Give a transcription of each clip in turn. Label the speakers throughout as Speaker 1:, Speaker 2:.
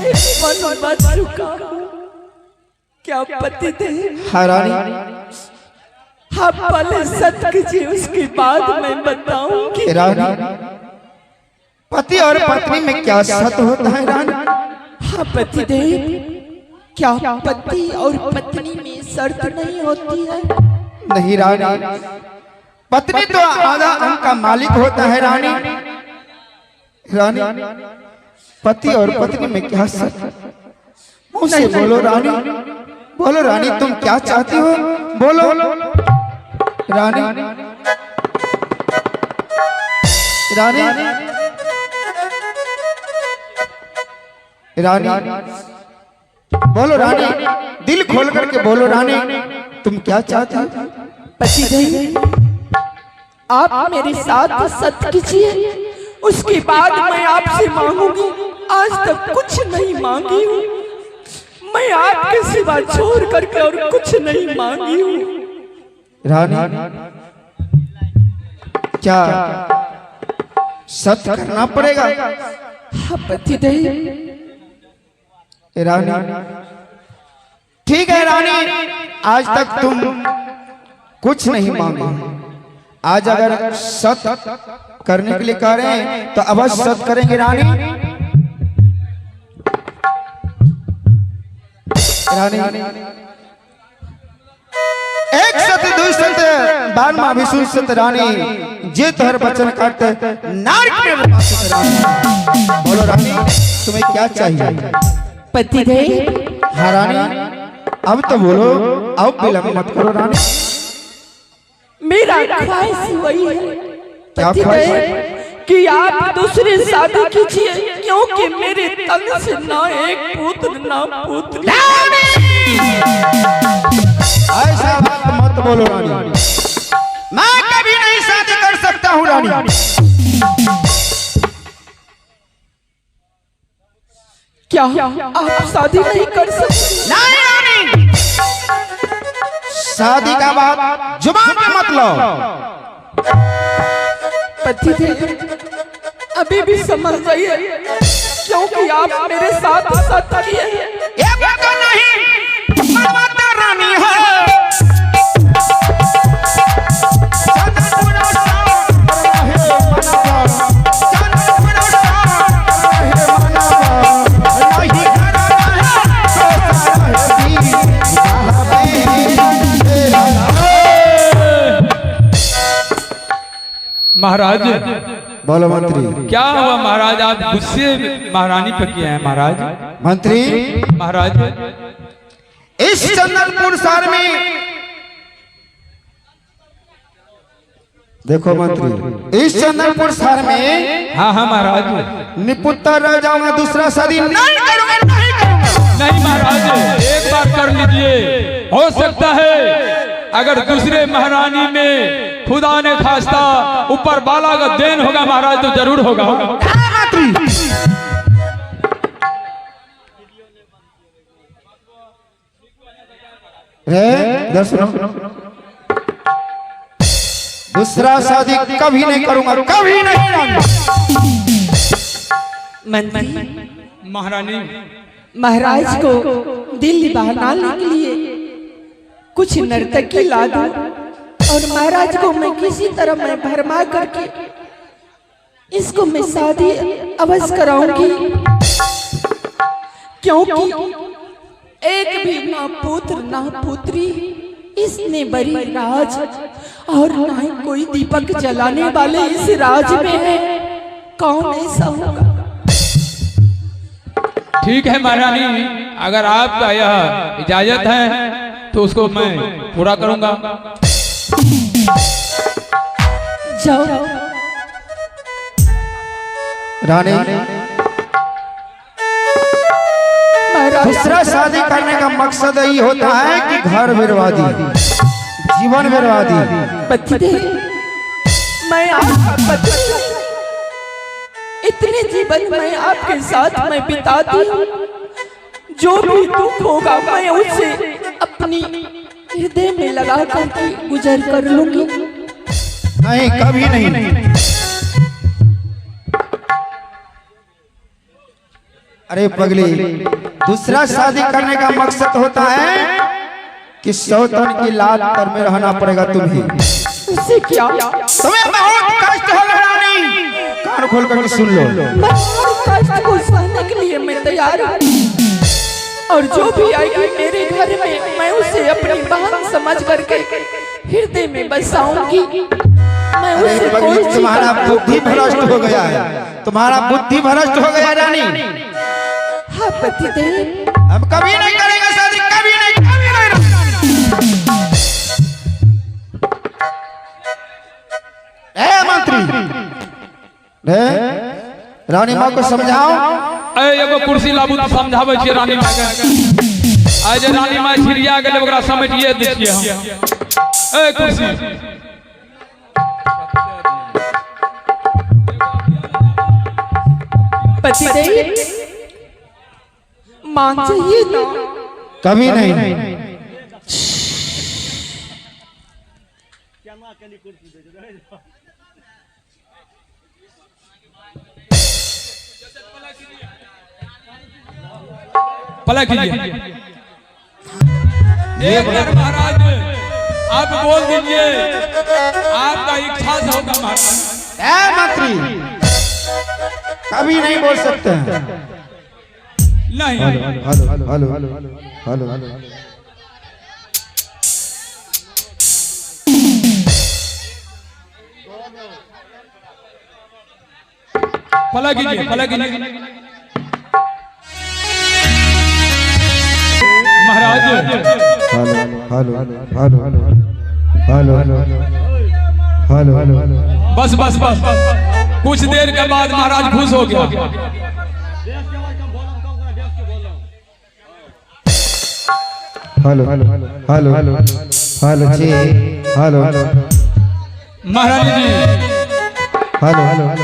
Speaker 1: मन मत रुका। क्या पति थे?
Speaker 2: हाँ रानी,
Speaker 1: हाँ पहले सत्य कीजिए, उसके बाद मैं बताऊंगी।
Speaker 2: रानी, पति और पत्नी में क्या सत्य होता है रानी?
Speaker 1: हाँ पति देव, क्या पति और पत्नी में शर्त नहीं होती है?
Speaker 2: नहीं रानी, पत्नी तो आधा अंग का मालिक होता है रानी। रानी, पति और पत्नी में क्या सत्य? मुंह से बोलो रानी, बोलो रानी, तुम क्या चाहती हो? बोलो रानी, रानी, रानी, बोलो रानी, दिल खोल करके बोलो रानी, तुम क्या चाहती हो?
Speaker 1: पति देव, आप मेरे साथ सत्य कीजिए, उसके बाद मैं आपसे मांगूंगी। आज तक कुछ नहीं मांगी हूँ मैं, आपके सिवा छोड़ करके और कुछ नहीं मांगी हूँ।
Speaker 2: रानी, क्या सत्य करना पड़ेगा?
Speaker 1: हाँ पति देव।
Speaker 2: रानी, ठीक है रानी, आज तक तुम कुछ नहीं मांगे। आज अगर सत्य करने के लिए कह रहे हैं तो अवश्य सत्य करेंगे रानी। रानी, एक सत्य दुई सत्य बारहवां विष्णु सत्य रानी, जे तोहर बचन काटते बोलो रानी, तुम्हें क्या चाहिए?
Speaker 1: पति देव।
Speaker 2: हाँ रानी, अब तो बोलो, अब विलंब मत करो रानी।
Speaker 1: मेरा ख्वाहिश वही है
Speaker 2: क्या
Speaker 1: पति
Speaker 2: ख्वाहिश?
Speaker 1: देव कि आप दूसरे शादी कीजिए, क्योंकि मेरे तन से ना एक पुत्र ना पुत्री।
Speaker 2: ऐसा बात मत बोलो रानी, मैं कभी नहीं शादी कर सकता हूँ रानी।
Speaker 1: क्या आप शादी नहीं कर सकते?
Speaker 2: नहीं रानी, शादी का बात जुबान पे मत लो।
Speaker 1: पति देव, अभी भी समझ जाइए, क्योंकि आप मेरे साथ सत्य किए।
Speaker 2: ये बात नहीं, माता रानी है।
Speaker 3: महाराज,
Speaker 2: बोलो मंत्री।
Speaker 3: क्या हुआ महाराज? आप गुस्से महारानी पर किए हैं महाराज?
Speaker 2: मंत्री,
Speaker 3: महाराज,
Speaker 2: इस चंदनपुर शहर में देखो मंत्री, इस चंदनपुर शहर में
Speaker 3: हाँ हाँ महाराज,
Speaker 2: निपुत्र रह जाऊंगा, दूसरा शादी नहीं करूंगा, नहीं करूंगा।
Speaker 3: नहीं महाराज, एक बार कर लीजिए, हो सकता है अगर दूसरे महारानी में खुदा ने खास्ता ऊपर बाला का देन होगा महाराज, तो जरूर होगा।
Speaker 2: दूसरा शादी कभी नहीं करूंगा, कभी नहीं।
Speaker 1: मंत्री,
Speaker 3: महारानी,
Speaker 1: महाराज को दिल बहलाने के लिए कुछ नर्तकी ला दो, और महाराज को मैं किसी तरह मैं भरमा करके इसको मैं शादी अवश्य कराऊंगी, क्योंकि एक भी ना पुत्र ना पुत्री, इसने बड़ी राज और ना ही कोई दीपक जलाने वाले इस राज में है। कौन ऐसा होगा?
Speaker 3: ठीक है महारानी, अगर आपका यह इजाजत है तो उसको मैं पूरा करूंगा।
Speaker 1: जाओ
Speaker 2: रानी, दूसरा शादी करने का मकसद यही होता है कि घर बर्बादी, जीवन बर्बादी।
Speaker 1: पति देव, मैं आपका पति, इतने जीवन मैं आपके साथ मैं बिताती हूँ, जो भी दुख होगा मैं उसे अपनी हृदय में लगा करके गुजर कर लूंगी।
Speaker 2: नहीं, कभी नहीं। अरे पगली, दूसरा शादी करने का मकसद होता है कि सौतन की लात पर में रहना पड़ेगा तुम्हें।
Speaker 1: उससे क्या?
Speaker 2: तुम्हें बहुत कष्ट होगा रानी, कान खोल कर सुन लो।
Speaker 1: मैं कष्ट को सहने के लिए मैं तैयार हूँ, और जो भी आएगी मेरे घर में मैं उसे अपनी बहन समझ करके हृदय में बसाऊंगी। मैं उसे कोई
Speaker 2: तुम्हारा बुद्धि भ्रष्ट हो गया है, तुम्हारा बुद्धि भ्रष्ट हो गया रानी।
Speaker 1: हाँ पतिदेव,
Speaker 2: हम कभी नहीं करेंगे शादी, कभी नहीं, कभी नहीं। मंत्री रानी माँ को समझाओ।
Speaker 3: एगो कुर्सी लाबू तो समझावे छियै रानी माँ के। आज रानी माँ छिड़िया गेल ओकरा समेटिए दै छियै हम। ए कुर्सी
Speaker 1: पतिदेव मान चाहिए ना?
Speaker 2: कभी नहीं।
Speaker 3: पलक कीजिए। एक बार महाराज आप बोल दीजिए, आपका इच्छा से होगा महाराज।
Speaker 2: मंत्री कभी नहीं बोल सकते हैं।
Speaker 3: नहीं
Speaker 2: हेलो हेलो हेलो हेलो।
Speaker 3: पलक कीजिए, पलक कीजिए महाराज।
Speaker 2: Hello hello hello hello hello hello.
Speaker 3: बस बस बस, कुछ देर के बाद महाराज खुश हो गया।
Speaker 2: हेलो हेलो हेलो हेलो जी, हेलो
Speaker 3: महाराज जी,
Speaker 2: हेलो हेलो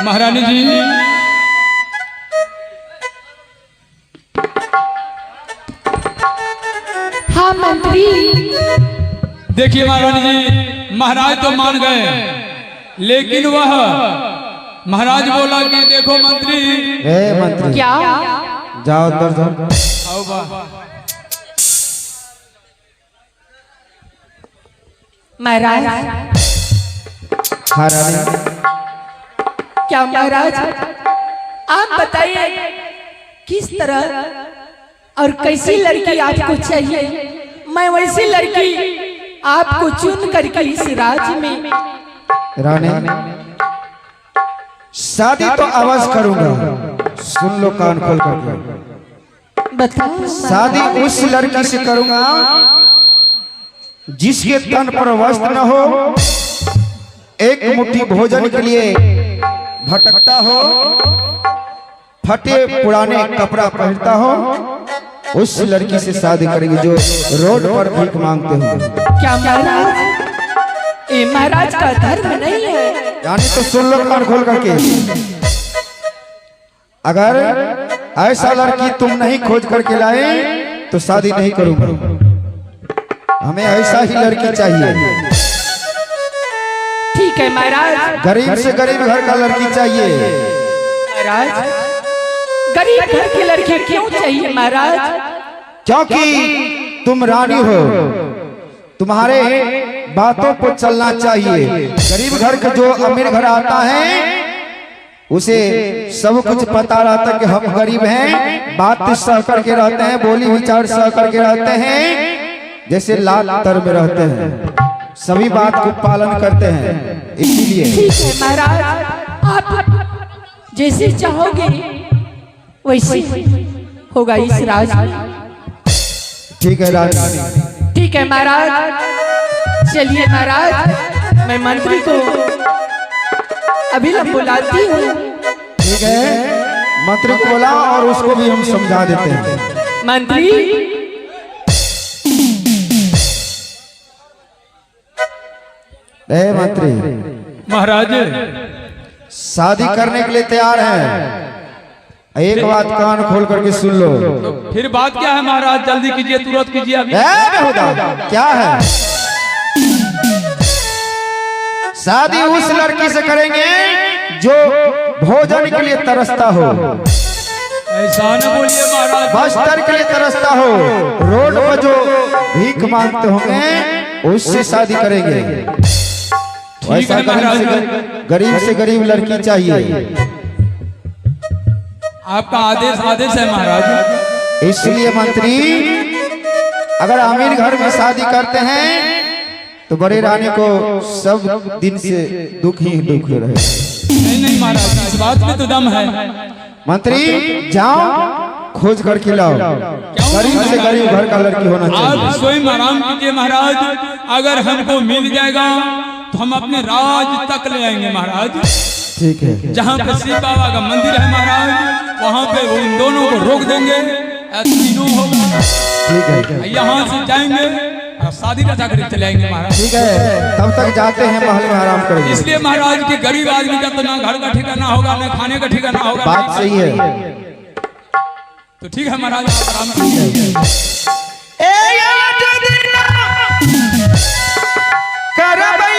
Speaker 3: महारानी जी।
Speaker 1: हाँ मंत्री।
Speaker 3: देखिए महारानी जी, महाराज तो मान गए, लेकिन वह महाराज बोला कि देखो मंत्री।
Speaker 2: मंत्री
Speaker 1: क्या?
Speaker 2: जाओ अंदर जाओ।
Speaker 3: आओ बा।
Speaker 1: महाराज।
Speaker 2: हाँ रानी।
Speaker 1: क्या महाराज, आप बताइए किस तरह और कैसी लड़की आपको चाहिए? मैं वैसी लड़की आपको चुन करके इस राज्य में।
Speaker 2: रानी शादी तो अवश्य करूंगा, सुन लो कान खोल कर।
Speaker 1: बताओ।
Speaker 2: शादी उस लड़की से करूंगा जिसके तन पर वस्त्र न हो, एक मुट्ठी भोजन के लिए भटकता हो, फटे पुराने कपड़ा पहनता हो, उस लड़की से शादी करेंगे जो रोड पर भीख मांगते हो।
Speaker 1: क्या महाराज, ये महाराज का धर्म नहीं है।
Speaker 2: यानी तो सुन लो कान खोल करके। अगर ऐसा लड़की तुम नहीं खोज करके लाए तो शादी नहीं करूंगा। हमें ऐसा ही लड़की चाहिए।
Speaker 1: ठीक है महाराज।
Speaker 2: गरीब से गरीब घर का लड़की चाहिए।
Speaker 1: महाराज गरीब घर की लड़की क्यों चाहिए महाराज?
Speaker 2: क्योंकि तुम रानी हो, तुम्हारे बातों को चलना चाहिए। गरीब घर का जो अमीर घर आता है उसे सब कुछ पता रहता कि हम गरीब हैं, बात सह करके रहते हैं, बोली विचार सह करके रहते हैं, जैसे लाल तर में रहते हैं, सभी बात को पालन करते हैं। इसीलिए
Speaker 1: ठीक है महाराज, आप जैसे चाहोगे वैसे होगा इस राज में।
Speaker 2: ठीक है रानी।
Speaker 1: ठीक है महाराज। चलिए महाराज, मैं मंत्री को अभी बुलाती हूँ।
Speaker 2: ठीक है, मंत्री को बोला और उसको भी हम समझा देते हैं।
Speaker 1: मंत्री।
Speaker 2: मंत्री
Speaker 3: महाराज
Speaker 2: शादी करने के लिए तैयार हैं। एक बात कान खोल करके सुन लो।
Speaker 3: फिर बात क्या है महाराज? जल्दी कीजिए, तुरंत कीजिए अभी।
Speaker 2: क्या है? शादी उस लड़की से करेंगे जो भोजन के लिए तरसता हो,
Speaker 3: ऐसा न बोलिए महाराज।
Speaker 2: वस्त्र के लिए तरसता हो, रोड पर जो भीख मांगते होंगे उससे शादी करेंगे। वैसा गरीब से गरीब लड़की चाहिए।
Speaker 3: आपका आदेश है महाराज।
Speaker 2: इसलिए मंत्री अगर अमीर घर में शादी करते हैं तो बड़े रानी को सब दिन से दुख ही दुख रहे।
Speaker 3: नहीं महाराज, इस बात में तो दम है।
Speaker 2: मंत्री जाओ खोज करके लाओ, गरीब से गरीब घर का लड़की होना चाहिए।
Speaker 3: आप स्वयं आराम कीजिए महाराज, अगर हमको मिल जाएगा तो हम अपने राज तक ले आएंगे महाराज।
Speaker 2: ठीक है।
Speaker 3: जहाँ पे शिव बाबा का मंदिर है महाराज, वहाँ पे वो इन दोनों को रोक देंगे, तीनों होगा।
Speaker 2: ठीक है।
Speaker 3: यहाँ से जाएंगे और शादी रचा कर चले आएंगे महाराज।
Speaker 2: ठीक है, तब तक जाते हैं महल में आराम करेंगे।
Speaker 3: इसलिए महाराज के गरीब आदमी का तो ना घर का ठिकाना होगा, ना खाने का ठिकाना होगा।
Speaker 2: बात सही है।
Speaker 3: तो ठीक है महाराज, आप आराम कीजिए।
Speaker 2: करबै